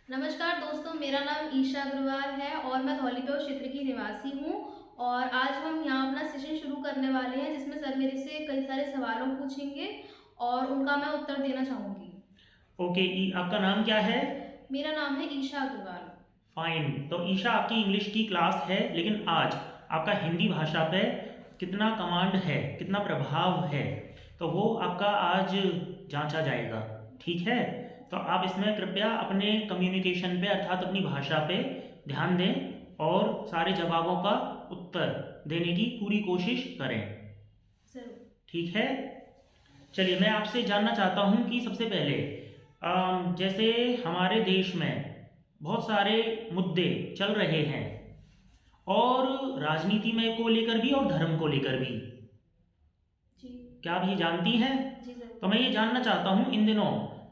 नमस्कार दोस्तों, मेरा नाम ईशा अग्रवाल है और मैं धौलीप्योर क्षेत्र की निवासी हूँ। और आज हम यहाँ अपना सेशन शुरू करने वाले हैं जिसमें सर मेरे से कई सारे सवालों पूछेंगे और उनका मैं उत्तर देना चाहूँगी। ओके, आपका नाम क्या है? मेरा नाम है ईशा अग्रवाल। फाइन। तो ईशा, आपकी इंग्लिश की क्लास है, लेकिन आज आपका हिंदी भाषा पे कितना कमांड है, कितना प्रभाव है, तो वो आपका आज जांचा जाएगा। ठीक है? तो आप इसमें कृपया अपने कम्युनिकेशन पे अर्थात अपनी भाषा पे ध्यान दें और सारे जवाबों का उत्तर देने की पूरी कोशिश करें। जरूर। ठीक है? चलिए, मैं आपसे जानना चाहता हूँ कि सबसे पहले जैसे हमारे देश में बहुत सारे मुद्दे चल रहे हैं, और राजनीति में को लेकर भी और धर्म को लेकर भी। जी। क्या आप ये जानती हैं? जी जरूर। तो मैं ये जानना चाहता हूँ, इन दिनों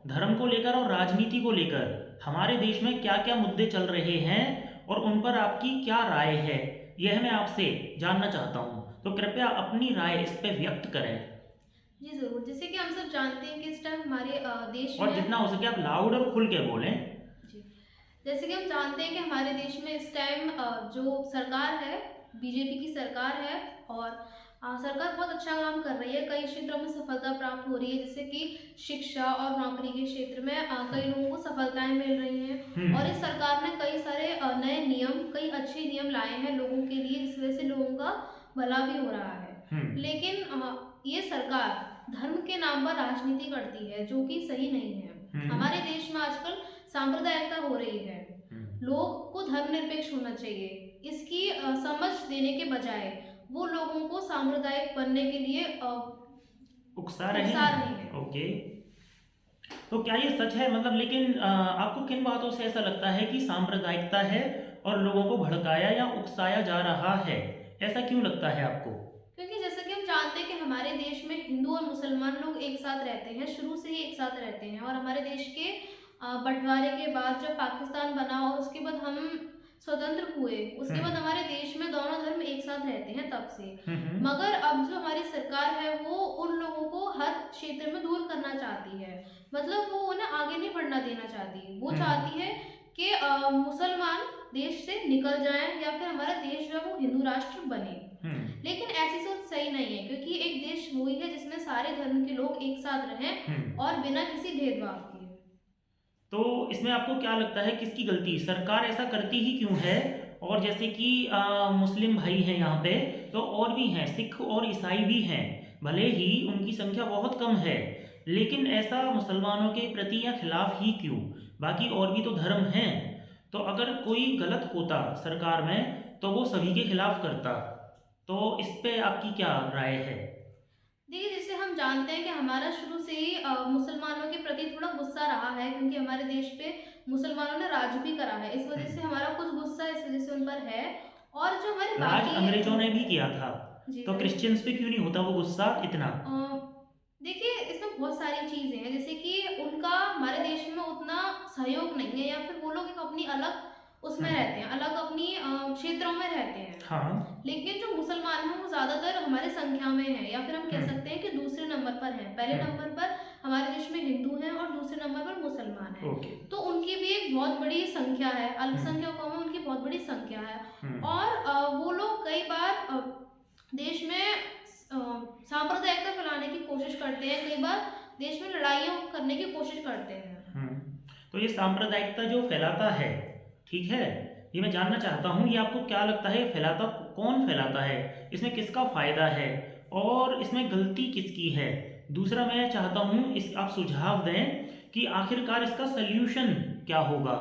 धर्म को लेकर और राजनीति को लेकर हमारे देश में क्या क्या मुद्दे चल रहे हैं और उन पर आपकी क्या राय है, यह मैं आपसे जानना चाहता हूँ। तो कृपया अपनी राय इस पर व्यक्त करें। जी ज़रूर। जैसे कि हम सब जानते हैं कि इस टाइम हमारे देश और में। जितना हो सके आप लाउड और खुल के बोलें। जी। जैसे कि हम जानते हैं कि हमारे देश में इस टाइम जो सरकार है, बीजेपी की सरकार है। और सरकार बहुत अच्छा काम कर रही है, कई क्षेत्रों में सफलता प्राप्त हो रही है, जैसे कि शिक्षा और नौकरी के क्षेत्र में कई लोगों को सफलताएं मिल रही हैं। और इस सरकार ने कई सारे नए नियम, कई अच्छे नियम लाए हैं लोगों के लिए, जिस वजह से लोगों का भला भी हो रहा है। लेकिन ये सरकार धर्म के नाम पर राजनीति करती है, जो कि सही नहीं है। हमारे देश में आजकल सांप्रदायिकता हो रही है। लोग को धर्मनिरपेक्ष होना चाहिए, इसकी समझ देने के बजाय वो लोगों को सांप्रदायिक बनने के लिए उकसा रहे उकसा हैं। रही है। ओके, तो क्या ये सच है? मतलब, लेकिन आपको किन बातों से ऐसा लगता है कि सांप्रदायिकता है और लोगों को भड़काया या उकसाया जा रहा है? ऐसा क्यों लगता है आपको? क्योंकि जैसा कि हम जानते हैं कि हमारे देश में हिंदू और मुसलमान लोग एक साथ रहते हैं, शुरू से ही एक साथ रहते हैं। और हमारे देश के बंटवारे के बाद जब पाकिस्तान बना और उसके बाद हम स्वतंत्र हुए, उसके बाद हमारे देश में दोनों धर्म एक साथ रहते हैं तब से। मगर अब जो हमारी सरकार है वो उन लोगों को हर क्षेत्र में दूर करना चाहती है। मतलब वो उन्हें आगे नहीं बढ़ना देना चाहती। वो चाहती है कि मुसलमान देश से निकल जाएं या फिर हमारा देश जो है वो हिंदू राष्ट्र बने। लेकिन ऐसी सोच सही नहीं है, क्योंकि एक देश वही है जिसमें सारे धर्म के लोग एक साथ रहें और बिना किसी भेदभाव के। तो इसमें आपको क्या लगता है, किसकी गलती? सरकार ऐसा करती ही क्यों है? और जैसे कि मुस्लिम भाई हैं यहाँ पे, तो और भी हैं, सिख और ईसाई भी हैं, भले ही उनकी संख्या बहुत कम है, लेकिन ऐसा मुसलमानों के प्रति या खिलाफ ही क्यों? बाकी और भी तो धर्म हैं। तो अगर कोई गलत होता सरकार में तो वो सभी के खिलाफ करता। तो इस पे आपकी क्या राय है? देखिए, जैसे हम जानते हैं कि हमारा शुरू से ही मुसलमानों के प्रति थोड़ा गुस्सा रहा है, क्योंकि हमारे देश पे मुसलमानों ने राज भी करा है। इस वजह से हमारा कुछ गुस्सा इस वजह से उन पर है। और जो हमारे राज बाकी अंग्रेजों ने भी किया था, जी तो सर। क्रिश्चियंस पे क्यों नहीं होता वो गुस्सा इतना? देखिए, इसमें बहुत सारी चीज़ें हैं, जैसे कि उनका हमारे देश में उतना सहयोग नहीं है, या फिर वो लोग एक अपनी अलग उसमें रहते हैं, अलग अपनी क्षेत्रों में रहते हैं। हाँ। लेकिन जो मुसलमान हैं वो ज़्यादातर हमारी संख्या में है, या फिर हम कह सकते हैं कि दूसरे नंबर पर हैं। पहले नंबर पर हमारे देश में हिंदू हैं और दूसरे नंबर पर मुसलमान हैं। ओके। तो उनकी भी एक बहुत बड़ी संख्या है, अल्पसंख्यकों में उनकी बहुत बड़ी संख्या है। और वो लोग कई बार देश में सांप्रदायिकता फैलाने की कोशिश करते हैं, कई बार देश में लड़ाइयाँ करने की कोशिश करते हैं। तो ये सांप्रदायिकता जो फैलाता है, ठीक है, ये मैं जानना चाहता हूँ, ये आपको क्या लगता है फैलाता कौन फैलाता है? इसमें किसका फायदा है और इसमें गलती किसकी है? दूसरा, मैं चाहता हूँ इस आप सुझाव दें कि आखिरकार इसका सल्यूशन क्या होगा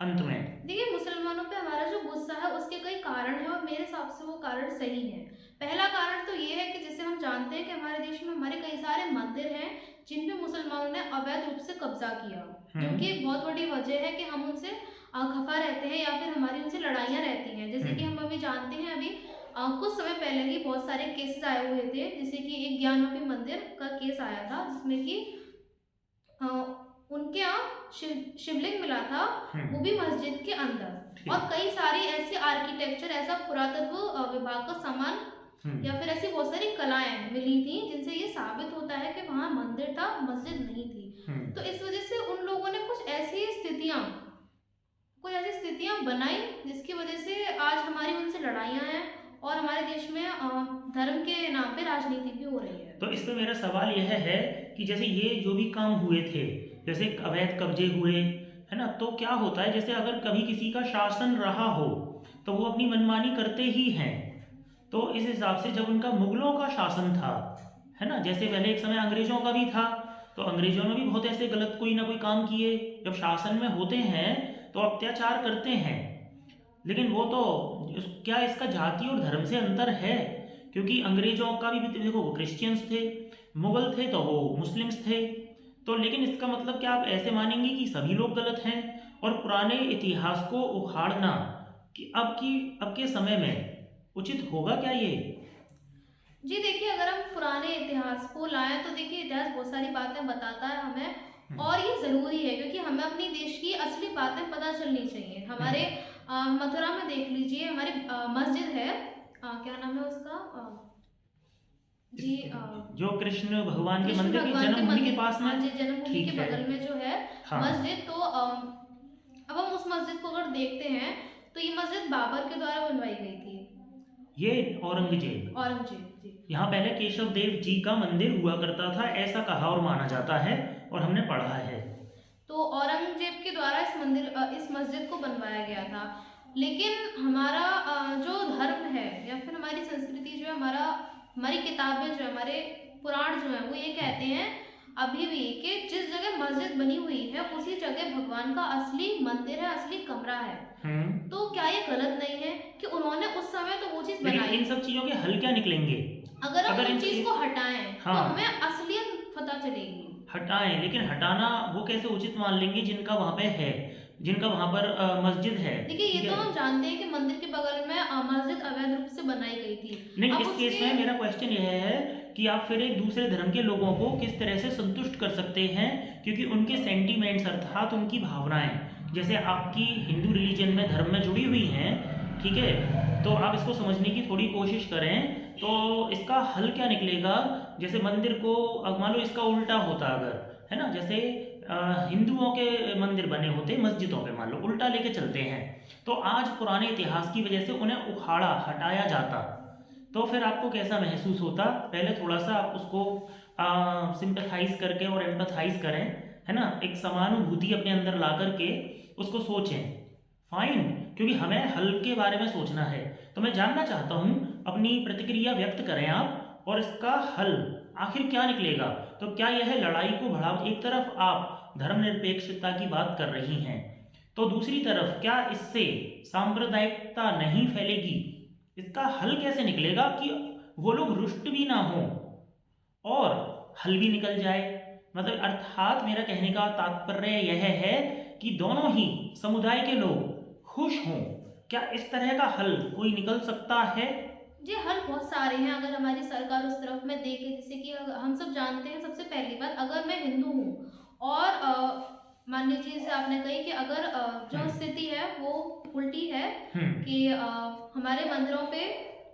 अंत में। देखिए, मुसलमानों पे हमारा जो गुस्सा है उसके कई कारण हैं और मेरे हिसाब से वो कारण सही है। पहला कारण तो ये है कि जैसे हम जानते हैं कि हमारे देश में हमारे कई सारे मंदिर हैं जिन पे मुसलमानों ने अवैध रूप से कब्जा किया, जो कि एक बहुत बड़ी वजह है कि हम उनसे खफा रहते हैं या फिर हमारी उनसे लड़ाइयाँ रहती हैं। जैसे कि हम अभी जानते हैं, अभी कुछ समय पहले ही बहुत सारे केसेस आए हुए थे, जैसे कि एक ज्ञानवापी मंदिर का केस आया था जिसमें कि अ, उनके यहाँ शिवलिंग मिला था, वो भी मस्जिद के अंदर। और कई सारी ऐसी आर्किटेक्चर, ऐसा पुरातत्व विभाग का सामान या फिर ऐसी बहुत सारी कलाएं मिली थी जिनसे ये साबित होता है कि वहाँ मंदिर था, मस्जिद नहीं थी। तो इस वजह से उन लोगों ने कुछ ऐसी स्थितियां स्थितियाँ बनाई जिसकी वजह से आज हमारी उनसे लड़ाइयाँ हैं और हमारे देश में धर्म के नाम पे राजनीति भी हो रही है। तो इस पे मेरा सवाल यह है कि जैसे ये जो भी काम हुए थे, जैसे अवैध कब्जे हुए, है ना, तो क्या होता है जैसे अगर कभी किसी का शासन रहा हो तो वो अपनी मनमानी करते ही हैं। तो इस हिसाब से जब उनका मुगलों का शासन था, है ना, जैसे पहले एक समय अंग्रेजों का भी था, तो अंग्रेजों ने भी बहुत ऐसे गलत कोई ना कोई काम किए। जब शासन में होते हैं तो अत्याचार करते हैं, लेकिन वो तो क्या इसका जाति और धर्म से अंतर है? क्योंकि अंग्रेजों का भी देखो, वो क्रिश्चियंस थे, मुगल थे तो वो मुस्लिम्स थे। तो लेकिन इसका मतलब क्या आप ऐसे मानेंगे कि सभी लोग गलत हैं? और पुराने इतिहास को उखाड़ना कि अब के समय में उचित होगा क्या ये? जी देखिए, अगर हम पुराने इतिहास को लाएं तो देखिए इतिहास बहुत सारी बातें बताता है हमें, और ये ज़रूरी है क्योंकि हमें अपने देश की असली बातें पता चलनी चाहिए। हमारे मथुरा में देख लीजिए, हमारी मस्जिद है, क्या नाम है उसका, जी जो कृष्ण भगवान के कृष्ण मंदिर की भगवान के जन्मभूमि के मंदिर, पास में। हाँ जी, जन्मभूमि ठीक के है। बगल में जो है हाँ। मस्जिद, तो अब हम उस मस्जिद को अगर देखते हैं तो ये मस्जिद बाबर के द्वारा बनवाई गई थी। ये औरंगजेब जी। यहाँ पहले केशव देव जी का मंदिर हुआ करता था, ऐसा कहा और माना जाता है और हमने पढ़ा है। तो औरंगजेब के द्वारा इस मस्जिद को बनवाया गया था। लेकिन हमारा जो धर्म है या फिर हमारी संस्कृति जो है, हमारी किताबें जो है, हमारे पुराण जो है, वो ये कहते हैं अभी भी कि जिस जगह मस्जिद बनी हुई है उसी जगह भगवान का असली मंदिर है, असली कमरा है। तो क्या ये गलत नहीं है कि उन्होंने उस समय तो वो चीज लेकिन बनाई? इन सब चीजों के हल क्या निकलेंगे? अगर हम अगर उन इन चीज को हटाएं तो हाँ। हमें असलियत पता चलेगी। हटाएं, लेकिन हटाना वो कैसे उचित मान लेंगे जिनका वहां पे है, जिनका वहां पर मस्जिद है? देखिए, ये ठीक तो है। हम जानते हैं कि मंदिर के बगल में मस्जिद अवैध रूप से बनाई गई थी। नहीं, अब इस केस उसके में मेरा क्वेश्चन यह है कि आप फिर एक दूसरे धर्म के लोगों को किस तरह से संतुष्ट कर सकते हैं, क्योंकि उनके सेंटीमेंट्स अर्थात उनकी भावनाएं जैसे आपकी हिंदू रिलीजन में, धर्म में जुड़ी हुई हैं, ठीक है, तो आप इसको समझने की थोड़ी कोशिश करें। तो इसका हल क्या निकलेगा? जैसे मंदिर को मान लो इसका उल्टा होता अगर, है ना, जैसे हिंदुओं के मंदिर बने होते मस्जिदों पे, मान लो उल्टा लेके चलते हैं, तो आज पुराने इतिहास की वजह से उन्हें उखाड़ा हटाया जाता, तो फिर आपको कैसा महसूस होता? पहले थोड़ा सा आप उसको सिंपैथाइज करके और एम्पैथाइज करें, है ना, एक समानुभूति अपने अंदर ला करके उसको सोचें। फाइन, क्योंकि हमें हल के बारे में सोचना है। तो मैं जानना चाहता हूँ, अपनी प्रतिक्रिया व्यक्त करें आप, और इसका हल आखिर क्या निकलेगा? तो क्या यह लड़ाई को बढ़ावा, एक तरफ आप धर्मनिरपेक्षता की बात कर रही हैं, तो दूसरी तरफ क्या इससे सांप्रदायिकता नहीं फैलेगी? इसका हल कैसे निकलेगा कि वो लोग रुष्ट भी ना हो और हल भी निकल जाए? मतलब अर्थात मेरा कहने का तात्पर्य यह है कि दोनों ही समुदाय के लोग खुश हों। क्या इस तरह का हल कोई निकल सकता है? जी, हल बहुत सारे हैं अगर हमारी सरकार उस तरफ में देखे। जैसे कि हम सब जानते हैं, सबसे पहली बात, अगर मैं हिंदू हूँ और मान लीजिए जैसे आपने कही कि अगर जो स्थिति है वो उल्टी है कि हमारे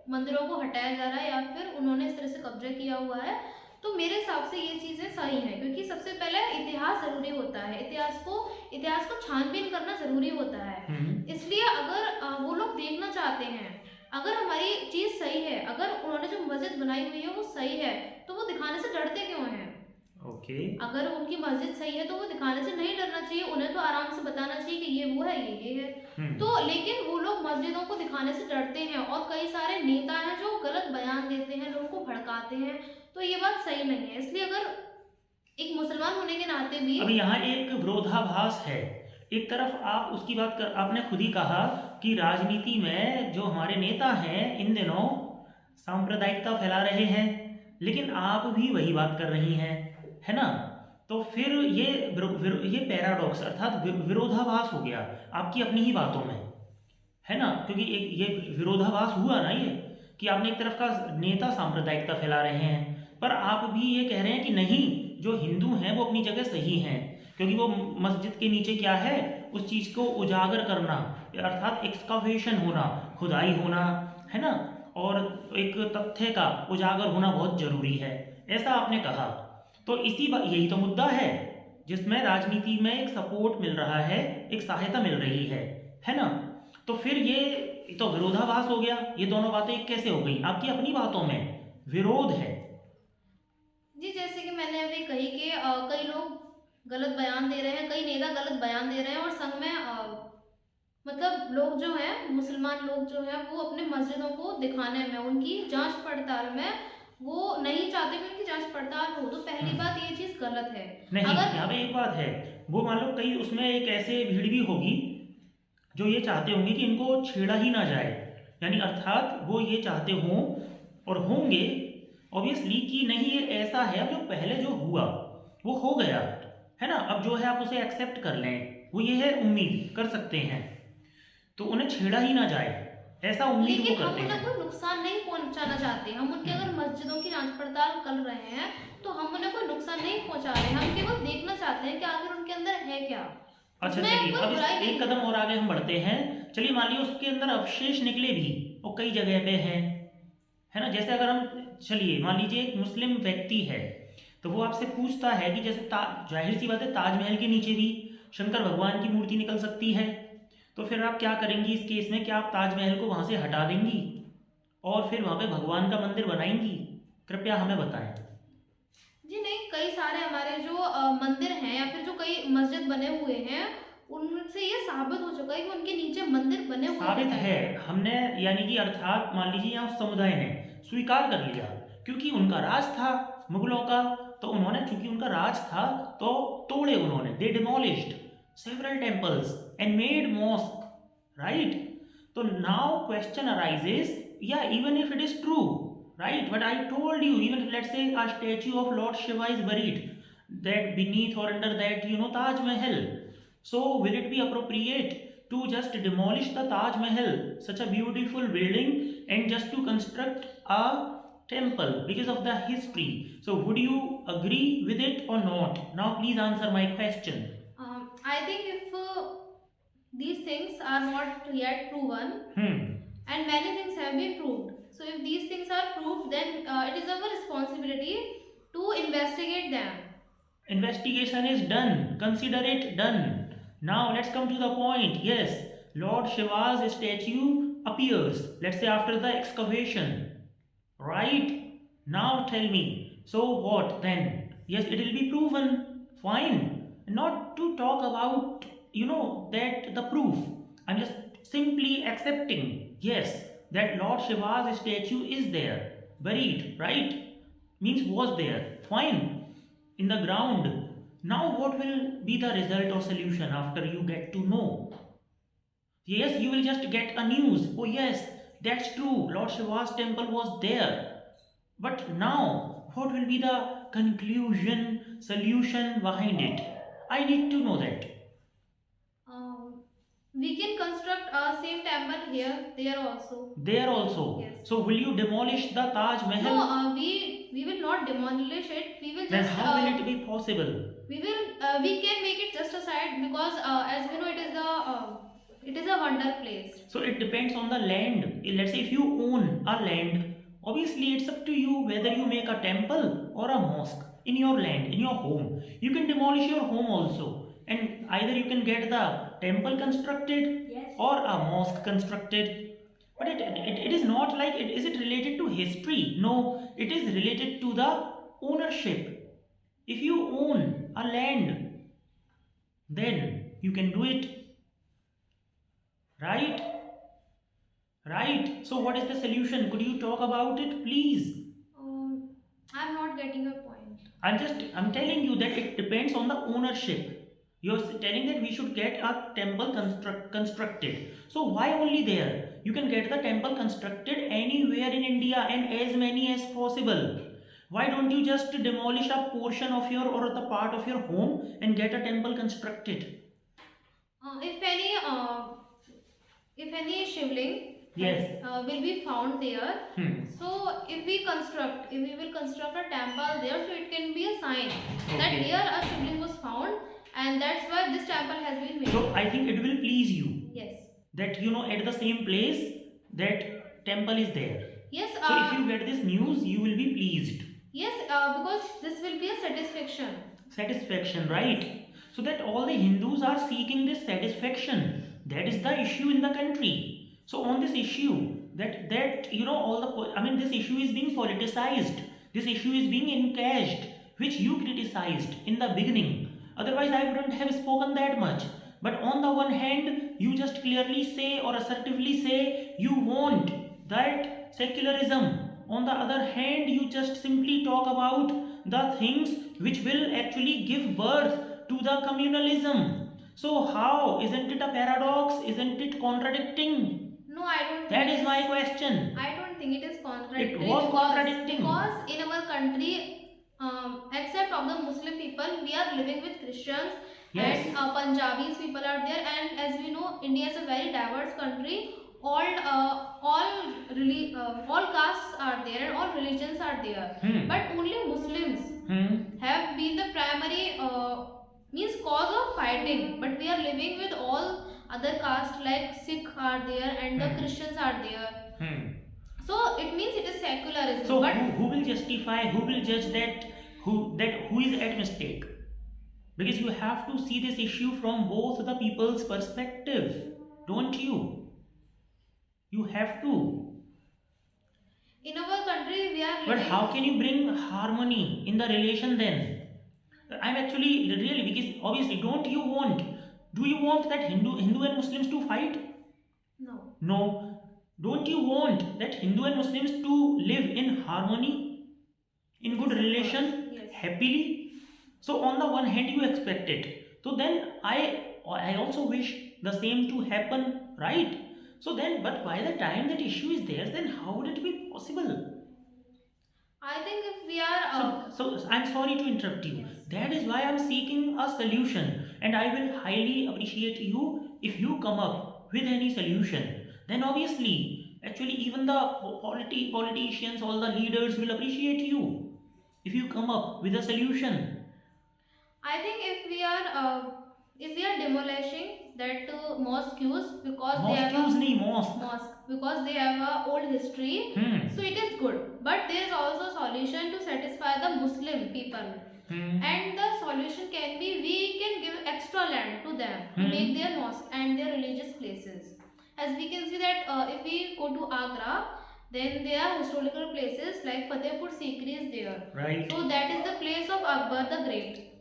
मंदिरों को हटाया जा रहा है या फिर उन्होंने इस तरह से कब्जा किया हुआ है, तो मेरे हिसाब से ये चीज़ें सही हैं, क्योंकि सबसे पहले इतिहास ज़रूरी होता है, इतिहास को छानबीन करना ज़रूरी होता है। इसलिए अगर वो लोग देखना चाहते हैं, अगर हमारी चीज़ सही है, अगर उन्होंने जो मस्जिद बनाई हुई है वो सही है, तो वो दिखाने से डरते क्यों हैं? ओके। अगर उनकी मस्जिद सही है तो वो दिखाने से नहीं डरना चाहिए, उन्हें तो आराम से बताना चाहिए कि ये वो है, ये है। तो लेकिन वो लोग मस्जिदों को दिखाने से डरते हैं, और कई सारे नेता हैं जो गलत बयान देते हैं, लोगों को भड़काते हैं, तो ये बात सही नहीं है। इसलिए अगर एक मुसलमान होने के नाते भी अब यहाँ एक विरोधाभास है। एक तरफ आप उसकी बात कर, आपने खुद ही कहा कि राजनीति में जो हमारे नेता हैं इन दिनों सांप्रदायिकता फैला रहे हैं, लेकिन आप भी वही बात कर रही हैं, है ना? तो फिर ये पैराडॉक्स अर्थात विरोधाभास हो गया आपकी अपनी ही बातों में, है ना? क्योंकि एक ये विरोधाभास हुआ ना, ये कि आपने एक तरफ का नेता सांप्रदायिकता फैला रहे हैं, पर आप भी ये कह रहे हैं कि नहीं, जो हिंदू हैं वो अपनी जगह सही हैं, क्योंकि वो मस्जिद के नीचे क्या है, उस चीज़ को उजागर करना अर्थात एक्सकावेशन होना, खुदाई होना, है ना, और एक तथ्य का उजागर होना बहुत जरूरी है, ऐसा आपने कहा। तो यही तो मुद्दा है जिसमें राजनीति में एक सपोर्ट मिल रहा है, एक सहायता मिल रही है है ना? तो फिर ये तो विरोधाभास हो गया। ये दोनों बातें कैसे हो गई? आपकी अपनी बातों में विरोध है। जी, जैसे कि मैंने अभी कही कि कई लोग गलत बयान दे रहे हैं, कई नेता गलत बयान दे रहे हैं और संग में मतलब लोग जो हैं, मुसलमान लोग जो हैं, वो अपने मस्जिदों को दिखाने में, उनकी जांच पड़ताल में वो नहीं चाहते कि उनकी जांच पड़ताल हो। तो पहली हम्म। बात ये चीज़ गलत है। नहीं, अगर यहाँ पे एक बात है, वो मान लो कई उसमें एक ऐसे भीड़ भी होगी जो ये चाहते होंगे कि इनको छेड़ा ही ना जाए, यानी अर्थात वो ये चाहते हों और होंगे ऑब्वियसली कि नहीं ये ऐसा है, अब जो पहले जो हुआ वो हो गया है ना, अब जो है आप उसे एक्सेप्ट कर लें, वो ये है उम्मीद कर सकते हैं, तो उन्हें छेड़ा ही ना जाए, ऐसा उम्मीद वो लेकिन हम करते उन्हें हैं। कोई नुकसान नहीं पहुंचाना चाहते। हम उनके अगर हम्म। मस्जिदों की जांच पड़ताल कर रहे हैं तो हम उन्हें कोई नुकसान नहीं पहुंचा रहे हैं। हम केवल देखना चाहते हैं कि आखिर उनके अंदर है क्या। अच्छा उसमें चलिए, कोई अब बुराई इस नहीं एक है। कदम और आगे हम बढ़ते हैं। चलिए मान लीजिए उसके अंदर अवशेष निकले भी, वो कई जगह पे हैं, है ना, जैसे अगर हम चलिए मान लीजिए एक मुस्लिम व्यक्ति है, तो वो आपसे पूछता है कि जैसे जाहिर सी बात है ताजमहल के नीचे भी शंकर भगवान की मूर्ति निकल सकती है, तो फिर आप क्या करेंगी इस केस में? क्या आप ताजमहल को वहां से हटा देंगी और फिर वहां पे भगवान का मंदिर बनाएंगी? कृपया हमें बताएं। जी नहीं, कई सारे हमारे जो मंदिर हैं या फिर जो कई मस्जिद बने हुए हैं, उनसे ये साबित हो चुका है कि उनके नीचे मंदिर बने हुए साबित दिखाई है, दे रहे हैं। हमने यानी कि अर्थात मान लीजिए यहाँ उस समुदाय ने स्वीकार कर लिया, क्योंकि उनका राज था मुगलों का, तो उन्होंने चूंकि उनका राज था तो तोड़े उन्होंने, they demolished several temples and made mosque, right? तो नाउ क्वेश्चन अराइजेस, या even if it is true, right, but I told you, even if let's say a statue of Lord Shiva is buried that beneath or under that Taj Mahal, so will it be appropriate to just demolish the Taj Mahal, such a beautiful building, and just to construct a temple because of the history? So would you agree with it or not? Now please answer my question. I think if these things are not yet proven Hmm. and many things have been proved, so if these things are proved, then it is our responsibility to investigate them. Investigation is done. Consider it done. Now let's come to the point. Yes, Lord Shiva's statue appears, let's say after the excavation. Right? Now tell me. So what then? Yes, it will be proven. Fine. Not to talk about, that the proof. I'm just simply accepting. Yes, that Lord Shiva's statue is there. Buried, right? Means was there. Fine, in the ground. Now, what will be the result or solution after you get to know? Yes, you will just get a news. Oh, yes, that's true. Lord Shiva's temple was there. But now, what will be the conclusion, solution behind it? I need to know that. Um, we can construct a same temple here, there also. There also. Yes. So, will you demolish the Taj No, Mahal? we will not demolish it. We will Then just how will it be possible? we can make it just a side because as we know it is a wonder place. So it depends on the land. Let's say if you own a land, obviously it's up to you whether you make a temple or a mosque in your land, in your home. You can demolish your home also, and either you can get the temple constructed, Yes. or a mosque constructed. But it is not like is it related to history? No, it is related to the ownership. If you own a land, then you can do it, right? Right. So what is the solution? Could you talk about it, please? I'm not getting your point. I'm telling you that it depends on the ownership. You're telling that we should get a temple constructed. So why only there? You can get the temple constructed anywhere in India and as many as possible. Why don't you just demolish a portion of your or the part of your home and get a temple constructed? If any shivling Yes. will be found there, Hmm. so if we will construct a temple there, so it can be a sign that Okay. here a shivling was found, and that's why this temple has been made. So I think it will please you Yes. that at the same place that temple is there. Yes. So if you get this news, you will be pleased. Yes. Because this will be a satisfaction. Satisfaction, right? So that all the Hindus are seeking this satisfaction. That is the issue in the country. So on this issue, that all this issue is being politicized. This issue is being encashed, which you criticized in the beginning. Otherwise, I wouldn't have spoken that much. But on the one hand, you just clearly say or assertively say you want that secularism. On the other hand, you just simply talk about the things which will actually give birth to the communalism. So how? Isn't it a paradox? Isn't it contradicting? No, I don't That think is my question. I don't think it is contradictory. It was contradicting. Because in our country, except of the Muslim people, we are living with Christians. Yes. And Punjabis people are there, and as we know, India is a very diverse country. All castes are there and all religions are there. But only Muslims have been the primary means cause of fighting. But we are living with all other castes, like Sikh are there and the Christians are there. So it means it is secularism. So but who will justify? Who will judge that? Who is at mistake? Because you have to see this issue from both the people's perspective, don't you? You have to. In our country, we are living. But how can you bring harmony in the relation then? I'm actually really, because obviously, do you want that Hindu and Muslims to fight? No. Don't you want that Hindu and Muslims to live in harmony, in good relation, yes, happily? So on the one hand, you expect it. So then I also wish the same to happen, right? So then, but by the time that issue is there, then how would it be possible? I think if we are So I'm sorry to interrupt you. Yes. That is why I'm seeking a solution, and I will highly appreciate you if you come up with any solution. Then obviously, actually, even the politicians, all the leaders will appreciate you if you come up with a solution. I think if we are demolishing that mosques because they have because they have a old history, so it is good. But there is also a solution to satisfy the Muslim people, and the solution can be we can give extra land to them to make their mosque and their religious places. As we can see that if we go to Agra, then there are historical places like Fatehpur Sikri is there. Right. So that is the place of Akbar the Great.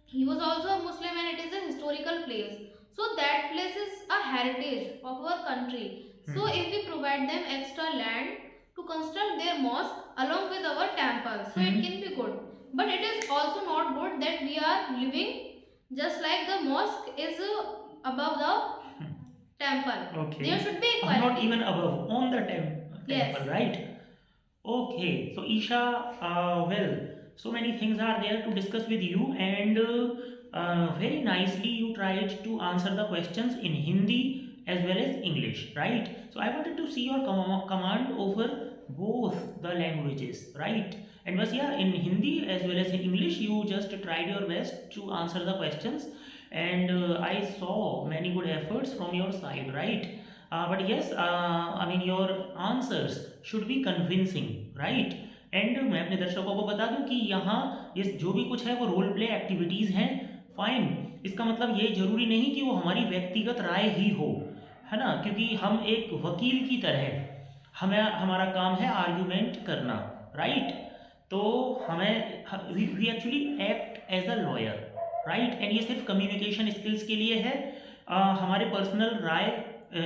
He was also a Muslim and it is a historical place. So that place is a heritage of our country. So if we provide them extra land to construct their mosque along with our temples, so it can be good. But it is also not good that we are living just like the mosque is above the temple. Okay. There should be equality. Not even above, on the temple, Yes. right? Okay. So Isha, well, so many things are there to discuss with you, and very nicely you tried to answer the questions in Hindi as well as English, right? So I wanted to see your command over both the languages, right? And was in Hindi as well as in English, you just tried your best to answer the questions, and I saw many good efforts from your side, right? But yes, your answers should be convincing, right? And मैं अपने दर्शकों को बता दूं कि यहाँ ये जो भी कुछ है वो रोल प्ले एक्टिविटीज़ हैं, फाइन। इसका मतलब ये जरूरी नहीं कि वो हमारी व्यक्तिगत राय ही हो, है ना, क्योंकि हम एक वकील की तरह हमारा काम है आर्ग्यूमेंट करना, राइट? तो हमें we actually act as a lawyer, right? And ये सिर्फ कम्युनिकेशन स्किल्स के लिए है, हमारे पर्सनल राय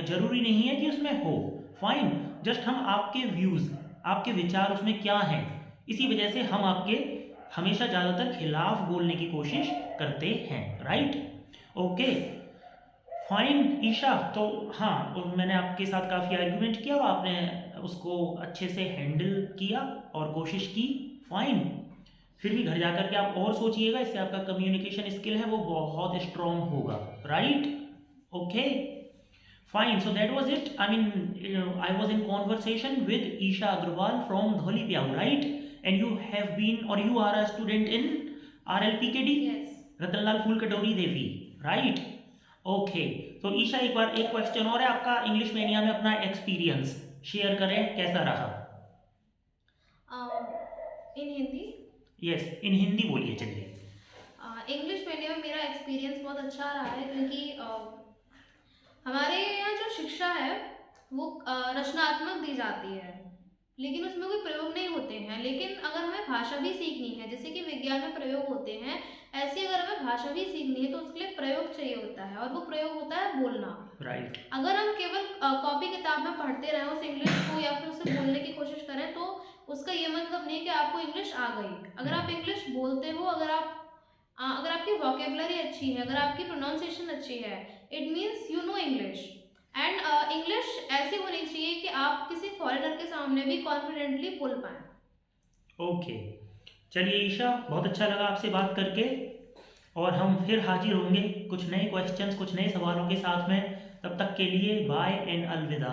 जरूरी नहीं है कि उसमें हो, फाइन। जस्ट हम आपके व्यूज़, आपके विचार उसमें क्या हैं, इसी वजह से हम आपके हमेशा ज़्यादातर खिलाफ बोलने की कोशिश करते हैं, राइट? Okay, fine Isha. तो हाँ, मैंने आपके साथ काफ़ी आर्गुमेंट किया और आपने उसको अच्छे से हैंडल किया और कोशिश की, फाइन। फिर भी घर जाकर के आप और सोचिएगा, इससे आपका कम्युनिकेशन स्किल है वो बहुत स्ट्रॉन्ग होगा, right? Okay, fine. So that was it. I mean, I was in conversation with Isha Agarwal from Dholipiaw, right? And you have been, or you are a student in RLPKD? Yes. Ratanlal Phul Katori Devi, right? Okay. So Isha, एक बार एक question और है आपका, English medium में अपना experience share करें, कैसा रहा? इन हिंदी? यस, इन हिंदी बोलिए, चलिए। इंग्लिश मीडियम में मेरा एक्सपीरियंस बहुत अच्छा रहा है, क्योंकि हमारे यहाँ जो शिक्षा है वो रचनात्मक दी जाती है, लेकिन उसमें कोई प्रयोग नहीं होते हैं। लेकिन अगर हमें भाषा भी सीखनी है, जैसे कि विज्ञान में प्रयोग होते हैं, ऐसे ही अगर हमें भाषा भी सीखनी है तो उसके लिए प्रयोग चाहिए होता है, और वो प्रयोग होता है बोलना। राइट। अगर हम केवल कॉपी किताब में पढ़ते रहें उस इंग्लिश को या फिर उसे बोलने की कोशिश करें, तो उसका ये मतलब नहीं कि आपको इंग्लिश आ गई। अगर आप इंग्लिश बोलते हो, अगर आपकी वोकेबलरी अच्छी है, अगर आपकी प्रोनाउंसिएशन अच्छी है, it means you know English. And English ऐसी होनी चाहिए कि आप किसी फॉरेनर के सामने भी कॉन्फिडेंटली बोल पाएँ। ओके, चलिए ईशा, बहुत अच्छा लगा आपसे बात करके, और हम फिर हाजिर होंगे कुछ नए क्वेश्चंस, कुछ नए सवालों के साथ में। तब तक के लिए बाय एंड अलविदा।